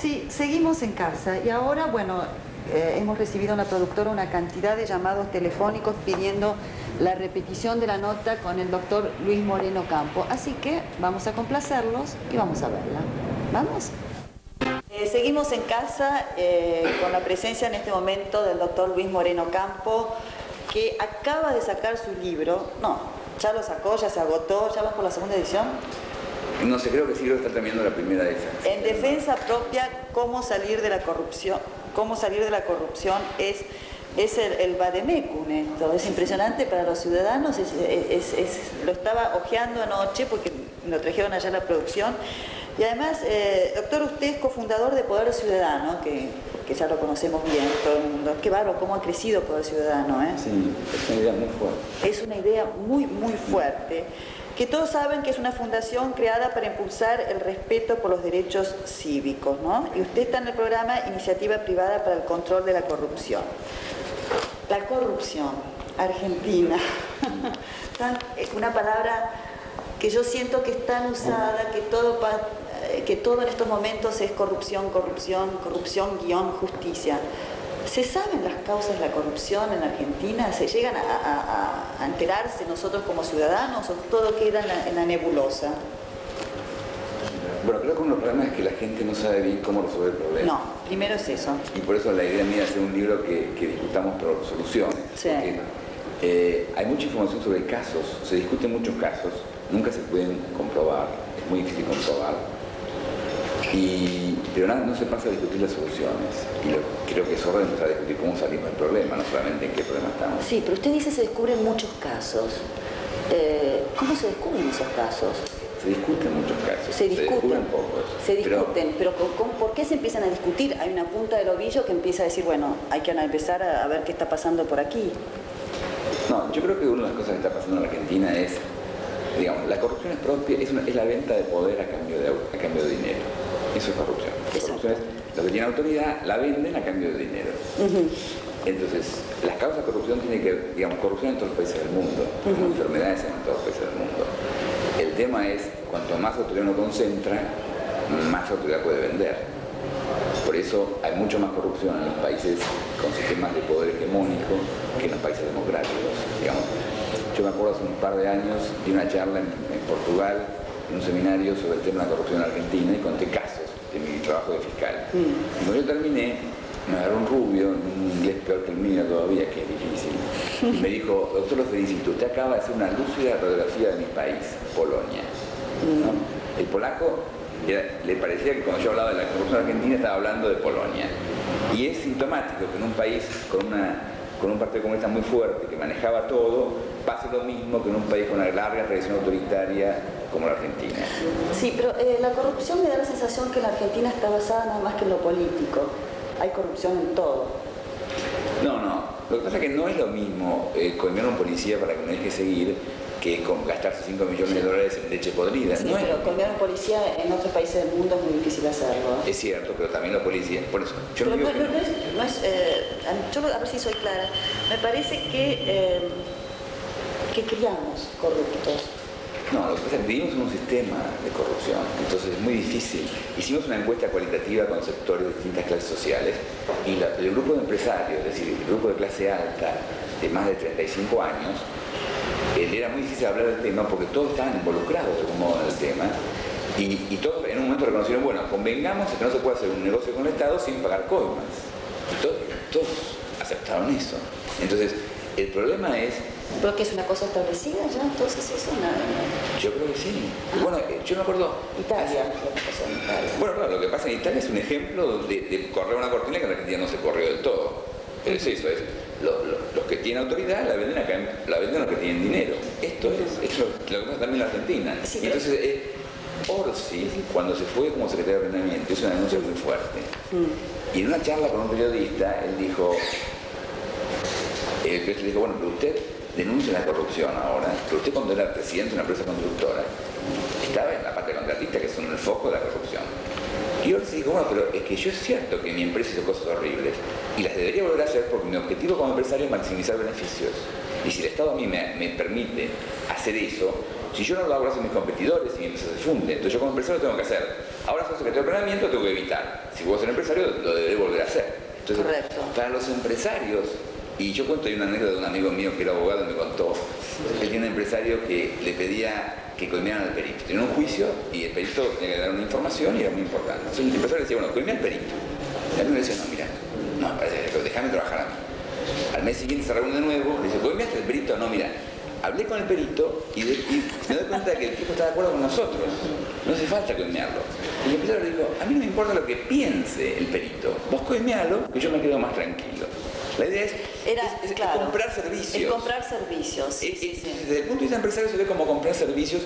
Sí, seguimos en casa y ahora, bueno, hemos recibido en la productora una cantidad de llamados telefónicos pidiendo la repetición de la nota con el doctor Luis Moreno Campo. Así que vamos a complacerlos y vamos a verla. ¿Vamos? Seguimos en casa con la presencia en este momento del doctor Luis Moreno Campo, que acaba de sacar su libro. No, ya lo sacó, ya se agotó, ya vas por la segunda edición. No sé, creo que sí, lo está terminando la primera de esas. En defensa propia, cómo salir de la corrupción. Cómo salir de la corrupción es el vademecum esto. Es impresionante para los ciudadanos. Lo estaba hojeando anoche porque lo trajeron allá a la producción. Y además, doctor, usted es cofundador de Poder Ciudadano, que ya lo conocemos bien, todo el mundo. Qué bárbaro, cómo ha crecido Poder Ciudadano, ¿eh? Sí, es una idea muy fuerte. Es una idea muy, muy fuerte. Que todos saben que es una fundación creada para impulsar el respeto por los derechos cívicos, ¿no? Y usted está en el programa Iniciativa Privada para el Control de la Corrupción. La corrupción, Argentina, una palabra que yo siento que es tan usada, que todo en estos momentos es corrupción, corrupción, corrupción guión justicia. ¿Se saben las causas de la corrupción en Argentina? ¿Se llegan a enterarse nosotros como ciudadanos o todo queda en la nebulosa? Bueno, creo que uno de los problemas es que la gente no sabe bien cómo resolver el problema. No, primero es eso. Y por eso la idea mía es hacer un libro que discutamos por soluciones. Sí. Porque hay mucha información sobre casos, se discuten muchos casos, nunca se pueden comprobar, es muy difícil comprobar. Pero nada, no se pasa a discutir las soluciones. Y creo que es hora de empezar a discutir cómo salimos del problema, no solamente en qué problema estamos. Sí, pero usted dice se descubren muchos casos. ¿Cómo se descubren esos casos? Se discuten muchos casos. Se discuten pocos. Se discuten, pero ¿por qué se empiezan a discutir? Hay una punta del ovillo que empieza a decir, bueno, hay que empezar a ver qué está pasando por aquí. No, yo creo que una de las cosas que está pasando en Argentina es, digamos, la corrupción es propia, es la venta de poder a cambio de dinero. Eso es corrupción. La corrupción es lo que tiene autoridad, la venden a cambio de dinero. Entonces, las causas de corrupción tienen que, digamos, corrupción en todos los países del mundo, enfermedades en todos los países del mundo. El tema es, cuanto más autoridad uno concentra, más autoridad puede vender. Por eso hay mucho más corrupción en los países con sistemas de poder hegemónico que en los países democráticos. Digamos, yo me acuerdo hace un par de años di una charla en Portugal, en un seminario sobre el tema de la corrupción en Argentina y conté casos de mi trabajo de fiscal. Y cuando yo terminé, me agarró un rubio, un inglés peor que el mío todavía, que es difícil, y me dijo, doctor, lo felicito, usted acaba de hacer una lúcida radiografía de mi país, Polonia. ¿No? El polaco le parecía que cuando yo hablaba de la corrupción argentina estaba hablando de Polonia. Y es sintomático que en un país con un partido comunista muy fuerte que manejaba todo, pase lo mismo que en un país con una larga tradición autoritaria como la Argentina. Sí, pero la corrupción me da la sensación que la Argentina está basada nada más que en lo político. Hay corrupción en todo. No. Lo que pasa es que no es lo mismo comer a un policía para que no deje seguir que con gastarse 5 millones de dólares en leche podrida. Sí, no pero es... colgar a un policía en otros países del mundo es muy difícil hacerlo. Es cierto, pero también los policías... Por eso, yo pero no digo yo a ver si soy clara. Me parece que criamos corruptos. No, lo que pasa es que vivimos en un sistema de corrupción, entonces es muy difícil. Hicimos una encuesta cualitativa con sectores de distintas clases sociales y el grupo de empresarios, es decir, el grupo de clase alta de más de 35 años, era muy difícil hablar del tema porque todos estaban involucrados de algún modo en el tema y todos en un momento reconocieron, bueno, convengamos que no se puede hacer un negocio con el Estado sin pagar coimas. Y todos aceptaron eso. Entonces, el problema es... ¿Pero que es una cosa establecida ya? Entonces eso nada. Yo creo que sí. Bueno, yo me acuerdo... Italia, lo que pasó en Italia. Bueno, claro, lo que pasa en Italia es un ejemplo de correr una cortina que en Argentina no se corrió del todo. Pero es eso, los que tienen autoridad la venden a los que tienen dinero. Esto es lo que pasa también en la Argentina. Sí, y entonces, Orsi, cuando se fue como secretario de Ordenamiento, hizo una denuncia muy fuerte. Y en una charla con un periodista, él dijo, el periodista le dijo, bueno, pero usted denuncia la corrupción ahora, pero usted cuando era presidente de una empresa constructora, estaba en la parte contratista, que son el foco de la corrupción. Y Orsi dijo, bueno, pero es que yo es cierto que mi empresa hizo cosas horribles y las debería volver a hacer porque mi objetivo como empresario es maximizar beneficios. Y si el Estado a mí me permite hacer eso, Si yo no lo hago, lo hacen mis competidores y mi empresa se funde. Entonces yo como empresario tengo que hacer. Ahora soy secretario de planeamiento, tengo que evitar. Si puedo ser empresario, lo deberé volver a hacer. Entonces, correcto. Para los empresarios, y yo cuento, hay una anécdota de un amigo mío que era abogado y me contó, él tiene un empresario que le pedía que coimearan al perito. Tenía un juicio y el perito tenía que dar una información y era muy importante. Entonces el empresario decía, bueno, coimea al perito. Y a mí me decía, no, mira, no, déjame trabajar a mí. Al mes siguiente se reúne de nuevo, le dice, ¿coimeaste al perito? No, mira, hablé con el perito y me doy cuenta de que el tipo está de acuerdo con nosotros. No hace falta coimearlo. Y el empresario le dijo, a mí no me importa lo que piense el perito. Vos coimealo, que yo me quedo más tranquilo. La idea es comprar servicios. Es comprar servicios. Sí. Desde el punto de vista empresario se ve como comprar servicios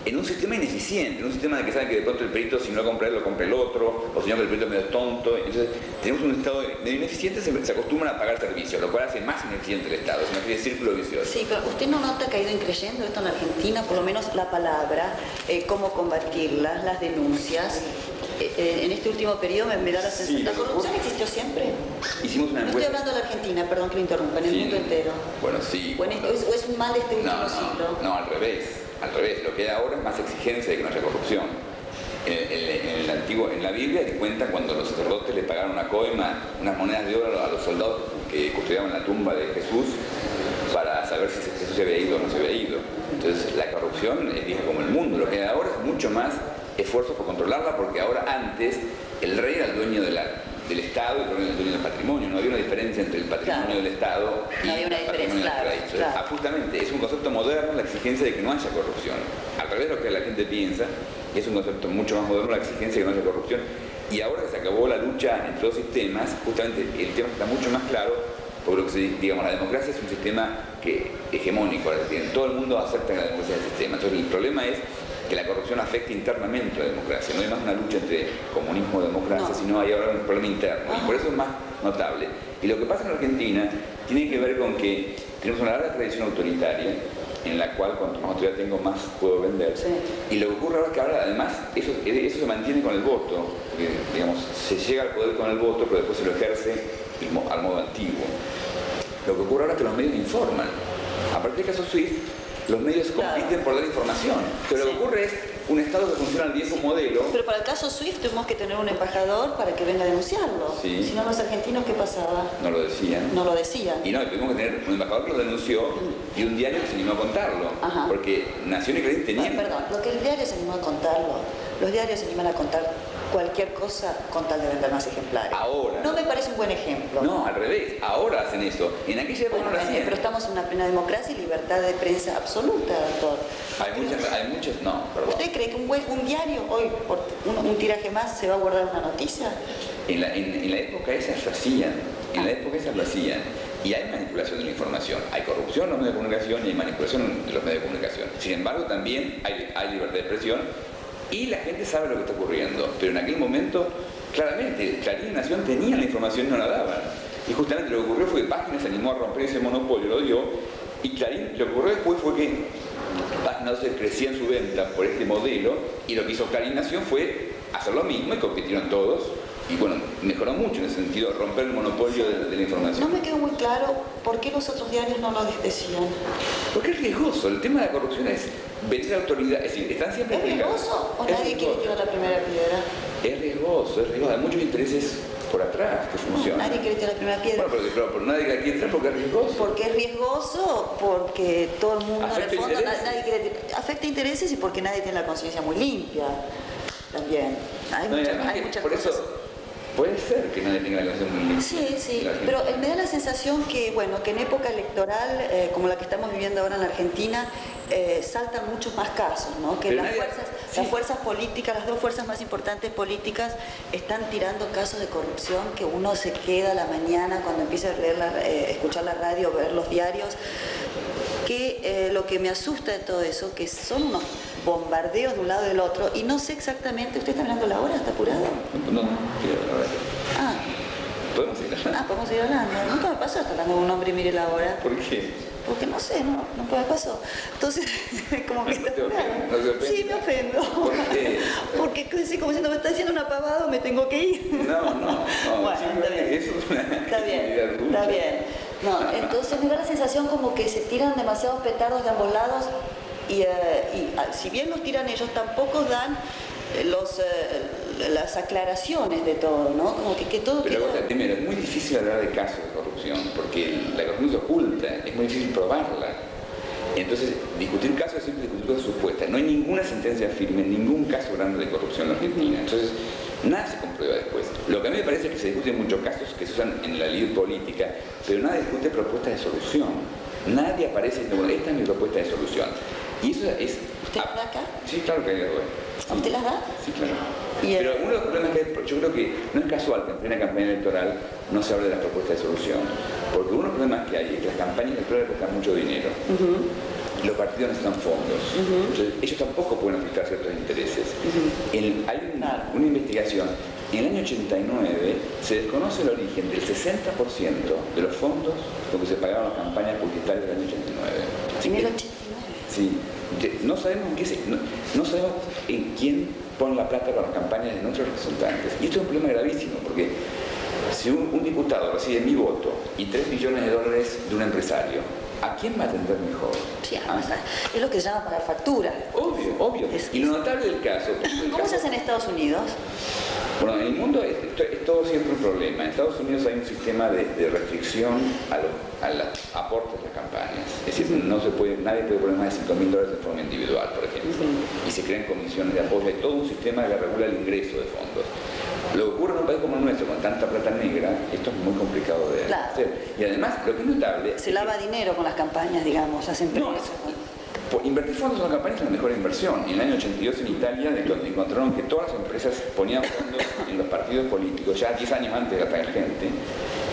en un sistema ineficiente, en un sistema de que saben que de pronto el perito, si no lo compra él, lo compra el otro, o si no, que el perito es medio tonto. Entonces tenemos un Estado medio ineficiente, se acostumbran a pagar servicios, lo cual hace más ineficiente el Estado, es una especie de círculo vicioso. Sí, pero ¿usted no nota que ha ido increyendo esto en Argentina? Por lo menos la palabra, cómo combatirlas, las denuncias. En este último periodo me da la sensación. ¿La corrupción existió siempre? Hicimos una encuesta. No estoy hablando de la Argentina, perdón que lo interrumpa, en el mundo entero. Bueno, sí. ¿O es un mal este último siglo? No, al revés. Al revés, lo que hay ahora es más exigencia de que no haya corrupción. En la Biblia te cuentan cuando los sacerdotes le pagaron una coima, unas monedas de oro a los soldados que custodiaban la tumba de Jesús para saber si Jesús se había ido o no se había ido. Entonces la corrupción es vieja como el mundo. Lo que hay ahora es mucho más esfuerzo por controlarla, porque ahora antes el rey era el dueño del Estado y el dueño del patrimonio. No había una diferencia entre el patrimonio del Estado y el patrimonio del rey. Justamente es un concepto moderno la exigencia de que no haya corrupción. Al revés de lo que la gente piensa, es un concepto mucho más moderno la exigencia de que no haya corrupción. Y ahora que se acabó la lucha entre los sistemas, justamente el tema está mucho más claro, porque digamos, la democracia es un sistema hegemónico. Todo el mundo acepta que la democracia es el sistema. Entonces el problema es que la corrupción afecta internamente a la democracia. No hay más una lucha entre comunismo y democracia, sino hay ahora un problema interno. Y por eso es más notable. Y lo que pasa en Argentina tiene que ver con que tenemos una larga tradición autoritaria, en la cual cuanto más autoridad tengo, más puedo vender. Sí. Y lo que ocurre ahora es que ahora además eso se mantiene con el voto. Porque, digamos, se llega al poder con el voto, pero después se lo ejerce al modo antiguo. Lo que ocurre ahora es que los medios informan. A partir del caso SWIFT, los medios compiten por dar información. Pero lo que ocurre es un Estado que funciona al viejo modelo. Pero para el caso SWIFT tuvimos que tener un embajador para que venga a denunciarlo. Sí. Si no, los argentinos, ¿qué pasaba? No lo decían. No lo decían. Y no, tuvimos que tener un embajador que lo denunció y un diario que se animó a contarlo. Ajá. Porque Nación y Clarín tenían... Perdón, lo que el diario se animó a contarlo. Los diarios se animan a contar cualquier cosa con tal de vender más ejemplares. Ahora. No me parece un buen ejemplo. No, al revés. Ahora hacen eso. En aquella época no lo hacían. Pero estamos en una plena democracia y libertad de prensa absoluta, doctor. Hay muchas, no, perdón. ¿Usted cree que un diario hoy, por un tiraje más, se va a guardar una noticia? En la época esa lo hacían. En la época esa lo hacían. Y hay manipulación de la información. Hay corrupción en los medios de comunicación y hay manipulación de los medios de comunicación. Sin embargo, también hay libertad de expresión y la gente sabe lo que está ocurriendo. Pero en aquel momento, claramente, Clarín y Nación tenían la información y no la daban. Y justamente lo que ocurrió fue que Página se animó a romper ese monopolio, lo dio. Y Clarín, lo que ocurrió después fue que Página se crecía en su venta por este modelo. Y lo que hizo Clarín y Nación fue hacer lo mismo y compitieron todos. Y bueno, mejoró mucho en ese sentido, romper el monopolio de la información. No me quedó muy claro por qué los otros diarios no lo decían. Porque es riesgoso. El tema de la corrupción es vender autoridad. Es decir, están siempre... ¿Es riesgoso o nadie quiere tirar la primera piedra? Es riesgoso. Hay muchos intereses por atrás que funcionan. Nadie quiere tirar la primera piedra. Bueno, pero nadie la quiere tirar porque es riesgoso. Porque es riesgoso, porque todo el mundo en el fondo nadie quiere afecta intereses y porque nadie tiene la conciencia muy limpia. También. Hay muchas por cosas. Eso, puede ser que nadie tenga la conciencia muy limpia. Sí, pero me da la sensación que, bueno, que en época electoral, como la que estamos viviendo ahora en Argentina, saltan muchos más casos, ¿no? Que las fuerzas políticas, las dos fuerzas más importantes políticas, están tirando casos de corrupción que uno se queda a la mañana cuando empieza a leer escuchar la radio, ver los diarios, que lo que me asusta de todo eso, que son unos bombardeos de un lado y del otro, y no sé exactamente, ¿usted está mirando la hora? ¿Está apurado? No, quiero la hora. ¿Podemos seguir hablando? Podemos seguir hablando. Nunca me pasó estar hablando con un hombre y mire la hora. ¿Por qué? Porque no sé, nunca me pasó. Entonces, como que está apurado. ¿No te ofende? Sí, me ofendo. ¿Por qué? Porque sí, como diciendo, me está haciendo una pavada, me tengo que ir. No. Bueno, está bien. Eso es una Está bien. No, entonces me da la sensación como que se tiran demasiados petardos de ambos lados si bien los tiran ellos, tampoco dan las aclaraciones de todo, ¿no? Como que todo Pero queda... primero, es muy difícil hablar de casos de corrupción, porque la corrupción se oculta, es muy difícil probarla. Entonces, discutir casos es siempre discutir cosas supuestas. No hay ninguna sentencia firme, ningún caso grande de corrupción en la Argentina. Entonces, nada se comprueba después. Lo que a mí me parece es que se discuten muchos casos que se usan en la ley política, pero nadie discute propuestas de solución. Nadie aparece diciendo, bueno, esta es mi propuesta de solución. Y eso es... ¿Usted las da acá? Sí, claro que hay algo. Sí. ¿Usted las da? Sí, claro. Pero uno de los problemas es que yo creo que no es casual que en plena campaña electoral no se hable de las propuestas de solución. Porque uno de los problemas que hay es que las campañas electorales cuestan mucho dinero. Los partidos necesitan fondos. Entonces, ellos tampoco pueden afectar ciertos intereses. Hay una investigación. En el año 89 se desconoce el origen del 60% de los fondos con que se pagaban las campañas publicitarias del año 89. ¿En el 89? Sí. No sabemos no sabemos en quién pone la plata para las campañas de nuestros representantes. Y esto es un problema gravísimo, porque si un diputado recibe mi voto y 3 millones de dólares de un empresario, ¿a quién va a atender mejor? Sí, es lo que se llama pagar factura. Obvio. Y lo notable del caso... ¿Cómo se hace en Estados Unidos? Bueno, en el mundo es todo siempre un problema. En Estados Unidos hay un sistema de restricción a los aportes de las campañas. Es decir, nadie puede poner más de $5.000 de forma individual, por ejemplo. Y se crean comisiones de apoyo. Hay todo un sistema que regula el ingreso de fondos. Lo que ocurre en un país como el nuestro, con tanta plata negra, esto es muy complicado de hacer. Y además, lo que es notable... Se lava dinero con las campañas, digamos, hacen invertir fondos en una campaña es la mejor inversión. En el año 82 en Italia encontraron que todas las empresas ponían fondos en los partidos políticos, ya 10 años antes de la gente,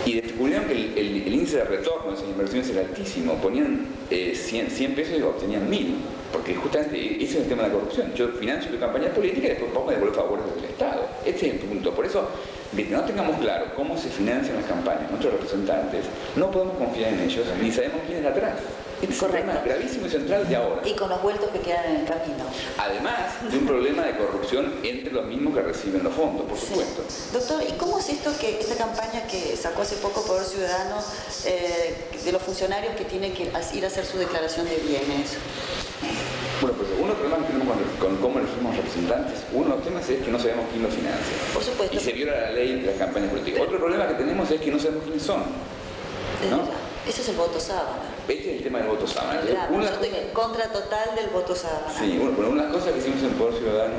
y descubrieron que el índice de retorno de esas inversiones era altísimo. Ponían 100 pesos y obtenían 1.000, porque justamente ese es el tema de la corrupción. Yo financio tu campaña política y después vamos a devolver favores del Estado. Este es el punto. Por eso, mientras no tengamos claro cómo se financian las campañas, nuestros representantes, no podemos confiar en ellos, ni sabemos quién es atrás. Este es un problema gravísimo y central de ahora. Y con los vueltos que quedan en el camino. Además de un problema de corrupción entre los mismos que reciben los fondos, por supuesto. Doctor, ¿y cómo es esto que esta campaña que sacó hace poco Poder Ciudadano de los funcionarios que tienen que ir a hacer su declaración de bienes? Bueno, pues uno de los problemas que tenemos con cómo elegimos representantes, uno de los temas es que no sabemos quién los financia. Por supuesto. Y se viola la ley de las campañas políticas. Otro problema que tenemos es que no sabemos quiénes son. ¿No? Ese es el voto sábana. Este es el tema del voto sábana. Claro, yo estoy en contra total del voto sábana. Sí, bueno, una de las cosas que hicimos en Poder Ciudadano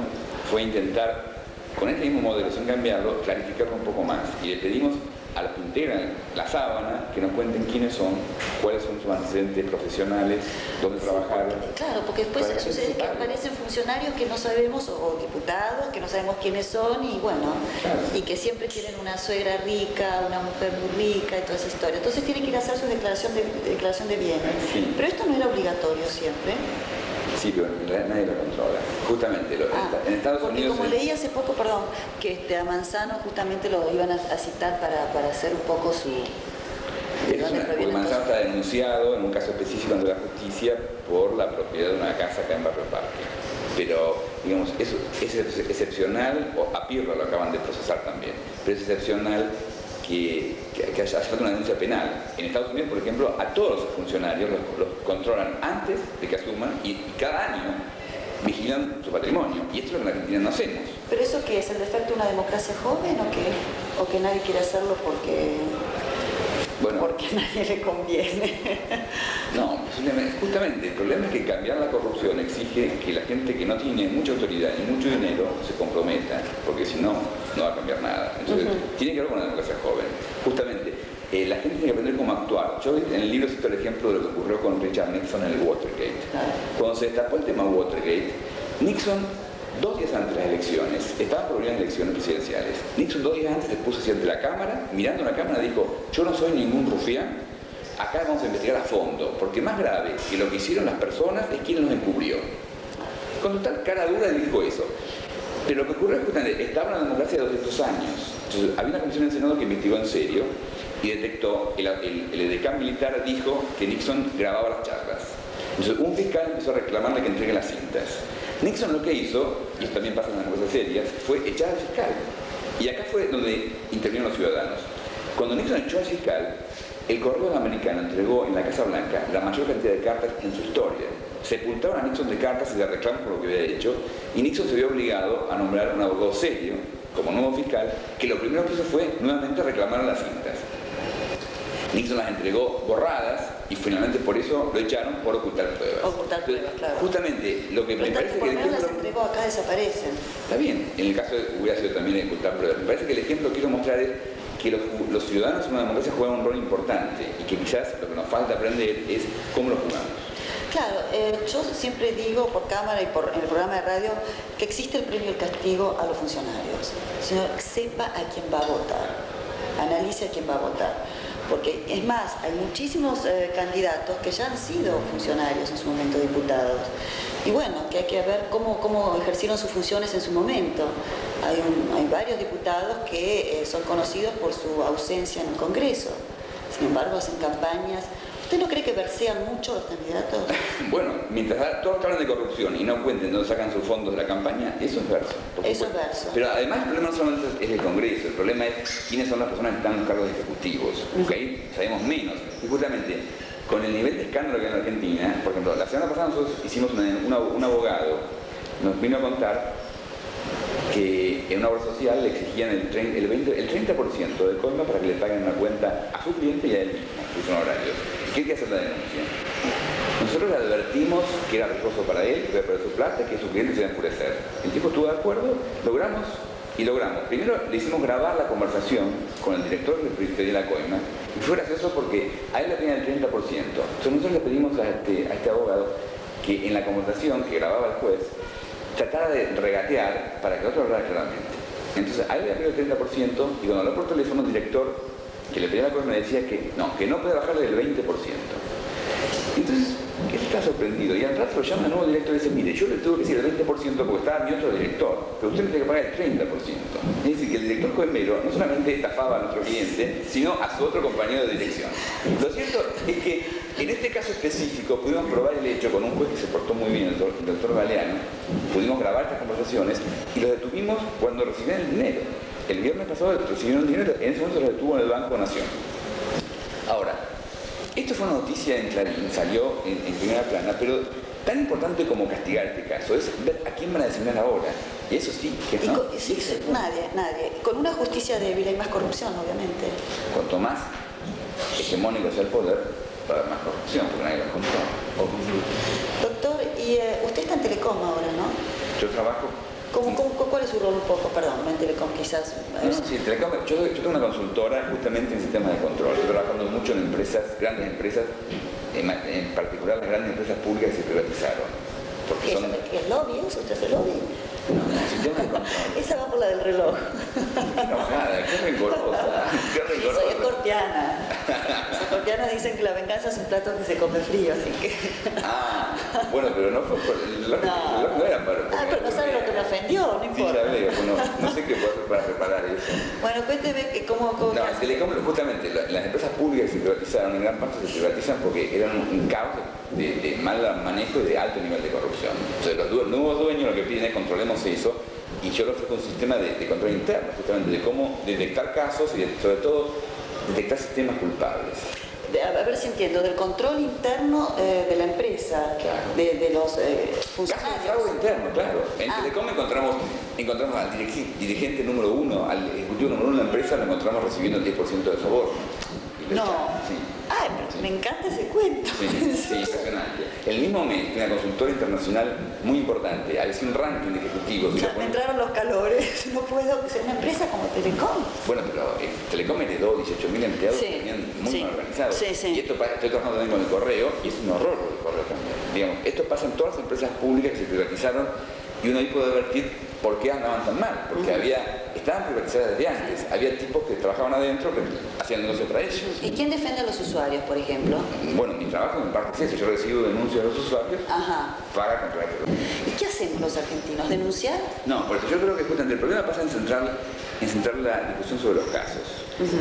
fue intentar, con este mismo modelo, sin cambiarlo, clarificarlo un poco más. Y le pedimos a los que integran la sábana que nos cuenten quiénes son, cuáles son sus antecedentes profesionales, dónde trabajaron. Claro, porque después sucede que aparecen funcionarios que no sabemos, o diputados que no sabemos quiénes son, y bueno, y que siempre quieren una suegra rica, una mujer muy rica y toda esa historia. Entonces tienen que ir a hacer su declaración de bienes. Sí. Pero esto no era obligatorio siempre. Sí, pero nadie lo controla. Justamente, en Estados Unidos... Como leí hace poco, perdón, que a Manzano justamente lo iban a citar para hacer un poco su... Porque Manzano está denunciado en un caso específico ante la justicia por la propiedad de una casa acá en Barrio Parque. Pero, digamos, eso es excepcional, o a Pirro lo acaban de procesar también, pero es excepcional que haya falta una denuncia penal. En Estados Unidos, por ejemplo, a todos los funcionarios los controlan antes de que asuman y cada año vigilan su patrimonio. Y esto es lo que en Argentina no hacemos. ¿Pero eso qué es? ¿El defecto de una democracia joven o que nadie quiere hacerlo porque a nadie le conviene? No, justamente el problema es que cambiar la corrupción exige que la gente que no tiene mucha autoridad y mucho dinero se comprometa, porque si no, no va a cambiar nada. Entonces, tiene que ver con la democracia joven. Justamente, la gente tiene que aprender cómo actuar. Yo en el libro cito el ejemplo de lo que ocurrió con Richard Nixon en el Watergate. Cuando se destapó el tema Watergate, Nixon, 2 días antes de las elecciones, estaban por venir las elecciones presidenciales. Nixon 2 días antes se puso así ante la cámara, mirando la cámara, dijo: yo no soy ningún rufián, acá vamos a investigar a fondo, porque más grave que lo que hicieron las personas es quién los encubrió. Con total cara dura dijo eso. Pero lo que ocurrió es que justamente estaba en la democracia de 200 años. Entonces, había una comisión en el Senado que investigó en serio y detectó, el edecán militar dijo que Nixon grababa las charlas. Entonces, un fiscal empezó a reclamarle que entregue las cintas. Nixon lo que hizo, y esto también pasa en las cosas serias, fue echar al fiscal. Y acá fue donde intervinieron los ciudadanos. Cuando Nixon echó al fiscal, el correo americano entregó en la Casa Blanca la mayor cantidad de cartas en su historia. sepultaron a Nixon de cartas y de reclamos por lo que había hecho, y Nixon se vio obligado a nombrar a un abogado serio como nuevo fiscal, que lo primero que hizo fue nuevamente reclamar las cintas. Nixon las entregó borradas y finalmente por eso lo echaron por ocultar pruebas. Ocultar pruebas, claro. Justamente lo que me parece que el ejemplo... las ejemplo... entregó, acá desaparecen. Está bien, en el caso hubiera sido también de ocultar pruebas. Me parece que el ejemplo que quiero mostrar es que los ciudadanos en una democracia juegan un rol importante y que quizás lo que nos falta aprender es cómo lo jugamos. Claro, yo siempre digo por cámara y en el programa de radio que existe el premio y el castigo a los funcionarios. Señor, sepa a quién va a votar, analice a quién va a votar. Porque es más, hay muchísimos candidatos que ya han sido funcionarios en su momento, diputados. Y bueno, que hay que ver cómo ejercieron sus funciones en su momento. Hay varios diputados que son conocidos por su ausencia en el Congreso. Sin embargo, hacen campañas. ¿Usted no cree que versean mucho los candidatos? Bueno, mientras todos hablan de corrupción y no cuenten dónde sacan sus fondos de la campaña, eso es verso. Eso es verso. Pero además el problema no solamente es el Congreso, el problema es quiénes son las personas que están en los cargos ejecutivos. ¿Okay? Sabemos menos. Y justamente con el nivel de escándalo que hay en Argentina, por ejemplo, la semana pasada nosotros hicimos un abogado, nos vino a contar que en una obra social le exigían el 30% de coima para que le paguen una cuenta a su cliente y a él mismo, sus honorarios. ¿Qué hay que hacer la denuncia? Nosotros le advertimos que era riesgoso para él, que iba a perder su plata, que su cliente se iba a enfurecer. El tipo estuvo de acuerdo, logramos. Primero le hicimos grabar la conversación con el director que pedía la coima, y fue gracioso porque a él le pedían el 30%. Entonces nosotros le pedimos a este abogado que en la conversación que grababa el juez, tratara de regatear para que otro hablara claramente. Entonces a él le había pedido el 30% y cuando habló por teléfono el director que le pedía la coima me decía que no puede bajarle del 20%. Entonces él está sorprendido y al rato lo llama al nuevo director y dice, mire, yo le tengo que decir el 20% porque estaba mi otro director, pero usted me tiene que pagar el 30%. Es decir, que el director Coimero no solamente estafaba a nuestro cliente, sino a su otro compañero de dirección. Lo cierto es que en este caso específico pudimos probar el hecho con un juez que se portó muy bien, el doctor Galeano, pudimos grabar estas conversaciones y los detuvimos cuando recibían el dinero. El viernes pasado recibieron el dinero, en ese momento los detuvo en el Banco Nación. Ahora, esto fue una noticia en Clarín, salió en primera plana, pero tan importante como castigar este caso es ver a quién van a designar ahora. Y eso sí que no. Nadie. Con una justicia débil hay más corrupción, obviamente. Cuanto más hegemónico sea el poder, va a haber más corrupción, porque nadie lo controla. Doctor, y usted está en Telecom ahora, ¿no? Yo trabajo... ¿Cuál es su rol un poco? Perdón, no en Telecom quizás. Sí, Telecom, yo tengo una consultora justamente en sistemas de control. Estoy trabajando mucho en empresas, grandes empresas, en particular las grandes empresas públicas que se privatizaron. Porque ¿Qué es lobby? ¿Eso usted hace lobby? No, sistemas de control. Esa va por la del reloj. Qué enojada, qué rencorosa. Soy escorpiana. Los escorpianos dicen que la venganza es un plato que se come frío, así que... Bueno, pero no fue por... El reloj no era para... pero no sabe lo que me ofendió, no importa. Sí, ya veo, no sé qué puedo hacer para reparar eso. Bueno, cuénteme cómo no, Telecom, justamente, las empresas públicas se privatizaron, en gran parte se privatizan porque eran un caos de mal manejo y de alto nivel de corrupción. Entonces los nuevos dueños lo que piden es controlemos eso, y yo le ofrezco un sistema de control interno, justamente de cómo detectar casos y sobre todo detectar sistemas culpables. A ver si entiendo, del control interno de la empresa, claro, de los funcionarios. Casos de fraude interno, claro. En Telecom encontramos al dirigente número 1, al ejecutivo número 1 de la empresa, lo encontramos recibiendo el 10% de soborno. No. Sí. Ay, pero sí, me encanta ese cuento. Sí, impresionante. El mismo mes, una consultora internacional muy importante, al decir un ranking de ejecutivos. Ya me entraron los calores, no puedo ser una empresa como Telecom. Bueno, pero Telecom heredó 18.000 empleados que venían muy mal organizados. Y esto estoy trabajando también con el correo, y es un horror el correo también. Digamos, esto pasa en todas las empresas públicas que se privatizaron, y uno ahí puede advertir por qué andaban tan mal, porque estaban privatizadas desde antes, había tipos que trabajaban adentro que hacían negocio para ellos. ¿Y quién defiende a los usuarios, por ejemplo? Bueno, mi trabajo en parte es eso, yo recibo denuncias de los usuarios para controlar. ¿Y qué hacemos los argentinos? ¿Denunciar? No, porque yo creo que justamente el problema pasa en centrar la discusión sobre los casos.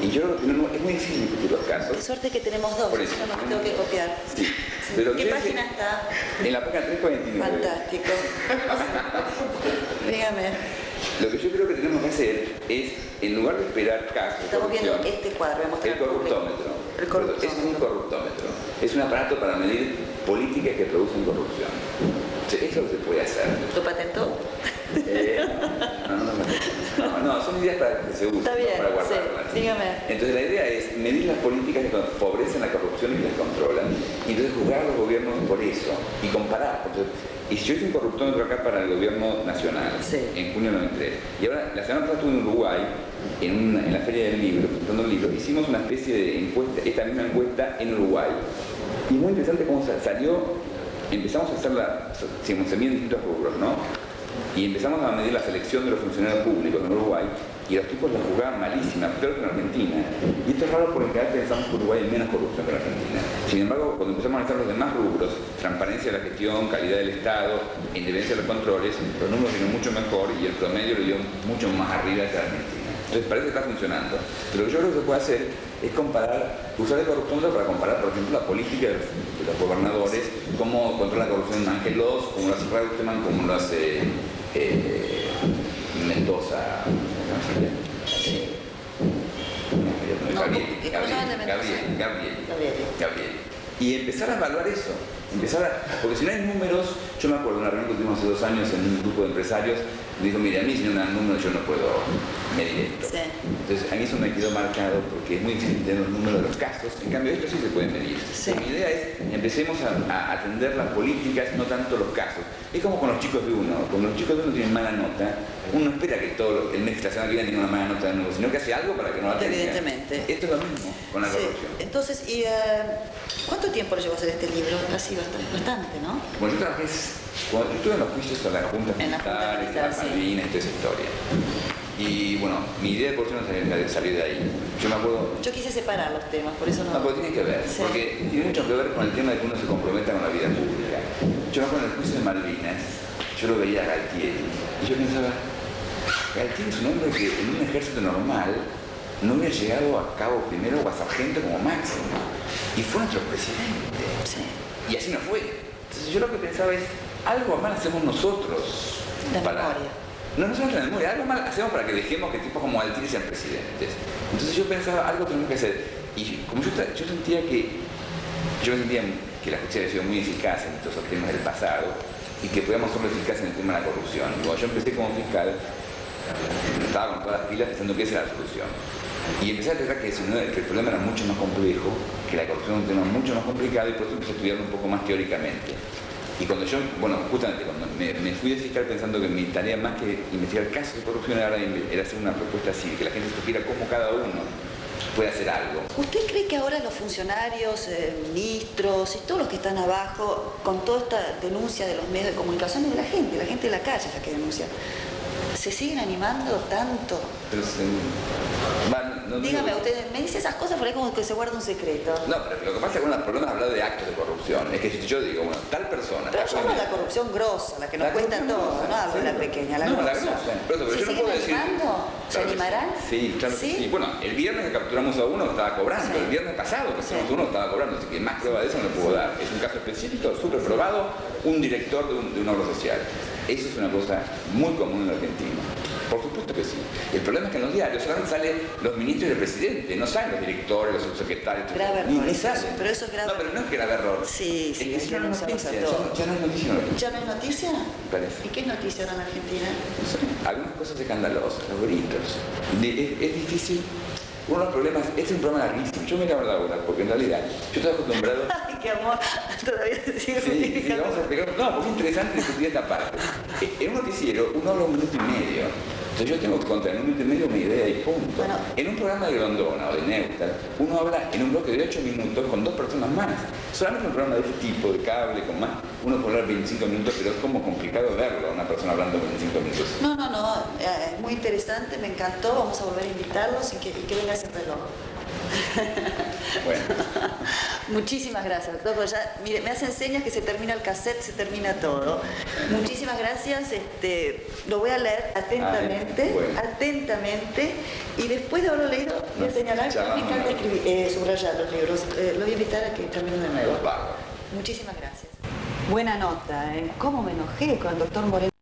Y yo creo que es muy difícil discutir los casos. Qué suerte que tenemos dos, por eso, no me tengo que copiar. Sí. Pero ¿Qué página está? En la página 349. Fantástico. Dígame. Lo que yo creo que tenemos que hacer es, en lugar de esperar casos... Estamos viendo este cuadro, el corruptómetro. El corruptómetro. Es un corruptómetro. Es un aparato para medir políticas que producen corrupción. Eso es lo que se puede hacer. ¿Lo patentó? No, son ideas para que se usen, Está bien, para guardarlas. Sí, dígame. Entonces la idea es medir las políticas que favorecen la corrupción y que las controlan, y entonces juzgar a los gobiernos por eso, y comparar. Entonces, y si yo hice un corruptómetro acá para el gobierno nacional, en junio de 93, y ahora la semana pasada estuve en Uruguay, en la Feria del Libro, presentando el libro, hicimos una especie de encuesta, esta misma encuesta en Uruguay. Y muy interesante cómo salió, empezamos a hacerla, se miden distintos rubros, ¿no? Y empezamos a medir la selección de los funcionarios públicos en Uruguay, y los tipos la jugaban malísima, peor que en Argentina. Y esto es raro porque en general pensamos que Uruguay hay menos corrupción que en Argentina. Sin embargo, cuando empezamos a analizar los demás rubros, transparencia de la gestión, calidad del Estado, independencia de los controles, los números vienen mucho mejor y el promedio lo dio mucho más arriba que Argentina. Entonces parece que está funcionando. Pero lo que yo creo que se puede hacer es comparar, usar el corruptómetro para comparar, por ejemplo, la política de los gobernadores, cómo controla la corrupción Ángel Loz, cómo lo hace Reutemann, cómo lo hace Mendoza. Gabriel. Y empezar a evaluar eso, porque si no hay números, yo me acuerdo de una reunión que tuvimos hace 2 años en un grupo de empresarios, me dijo, mira, a mí si no hay números yo no puedo medir esto. Sí. Entonces a mí eso me quedó marcado porque es muy difícil tener los números de los casos, en cambio esto sí se puede medir. Sí. Mi idea es, empecemos a atender las políticas, no tanto los casos. Es como con los chicos de uno, cuando los chicos de uno tienen mala nota, uno no espera que todo el mes, la semana que viene tenga una mala nota de nuevo, sino que hace algo para que no la tenga. Evidentemente. Esto es lo mismo con la corrupción. Entonces, ¿cuánto tiempo le llevó a hacer este libro? Casi bastante, ¿no? Bueno, yo trabajé, cuando yo estuve en los juicios a las juntas militares, a las Malvinas, toda esa historia. Y bueno, mi idea de corrupción es salir de ahí. Yo me acuerdo... Yo quise separar los temas, por eso no... No, porque tiene que ver, porque tiene mucho que ver con el tema de que uno se comprometa con la vida pública. Yo me acuerdo en el juicio de Malvinas, yo lo veía a Galtieri, y yo pensaba, Galtieri es un hombre que en un ejército normal no hubiera llegado a cabo primero o a sargento como máximo. Y fue nuestro presidente. Sí. Y así no fue. Entonces yo lo que pensaba es, algo mal hacemos nosotros. La memoria. No solamente la memoria, algo mal hacemos para que dejemos que tipos como Altieri sean presidentes. Entonces yo pensaba, algo tenemos que hacer. Y como yo sentía que la justicia había sido muy eficaz en estos temas del pasado y que podíamos ser eficaz en el tema de la corrupción. Y cuando yo empecé como fiscal, estaba con todas las pilas pensando que esa era la solución. Y empecé a pensar que el problema era mucho más complejo, que la corrupción era un tema mucho más complicado y por eso empecé a estudiarlo un poco más teóricamente. Y cuando yo, justamente cuando me fui de fiscal pensando que mi tarea más que investigar casos de corrupción era hacer una propuesta así, que la gente supiera cómo cada uno puede hacer algo. ¿Usted cree que ahora los funcionarios, ministros y todos los que están abajo, con toda esta denuncia de los medios de comunicación y de la gente de la calle es la que denuncia, se siguen animando tanto? Pero dígame, usted me dice esas cosas por ahí como que se guarda un secreto. No, pero lo que pasa es que por lo menos hablar de actos de corrupción. Es que si yo digo, bueno, tal persona... Pero yo hablo de la corrupción grosa, la que nos cuenta todo, no hablo de la pequeña, la grosa. Pero ¿Se yo no siguen puedo decir... animando? ¿Se animarán? Sí, claro que sí. Bueno, el viernes que capturamos a uno estaba cobrando, el viernes pasado que capturamos a uno estaba cobrando, así que más prueba de eso no le puedo dar. Es un caso específico, súper probado, un director de una obra social. Eso es una cosa muy común en la Argentina. Por supuesto que sí. El problema es que en los diarios solamente salen los ministros y el presidente, no salen los directores, los subsecretarios. Grave error. Ni salen. Pero eso es grave. No, pero no es grave error. Sí, es que ya no es noticia. Ya no es noticia. ¿Ya no es noticia? Parece. ¿Y qué es noticia ahora en Argentina? No sé, algunas cosas escandalosas, los gritos. Es difícil. Uno de los problemas, es un problema larguísimo. Yo me cago en la bola, porque en realidad yo estoy acostumbrado... ¡Ay, qué amor! Todavía se sigue justificando. Vamos a explicar. No, porque es interesante discutir esta parte. En un noticiero uno habla 1 minuto y medio. Entonces yo tengo que contar en 1 minuto y medio mi idea y punto. Bueno, en un programa de Grondona o de Neustar, uno habla en un bloque de 8 minutos con 2 personas más. Solamente un programa de este tipo, de cable, con más, uno puede hablar 25 minutos, pero es como complicado verlo, una persona hablando 25 minutos. No, muy interesante, me encantó, vamos a volver a invitarlos y que venga ese reloj. Bueno. Muchísimas gracias, doctor. Pues ya, mire, me hacen señas que se termina el cassette, se termina todo. Muchísimas gracias. Lo voy a leer atentamente, atentamente. Y después de haberlo leído, voy a señalar que me encanta subrayar los libros. Lo voy a invitar a que termine de nuevo. Muchísimas gracias. Buena nota, ¿eh? ¿Cómo me enojé con el doctor Moreno?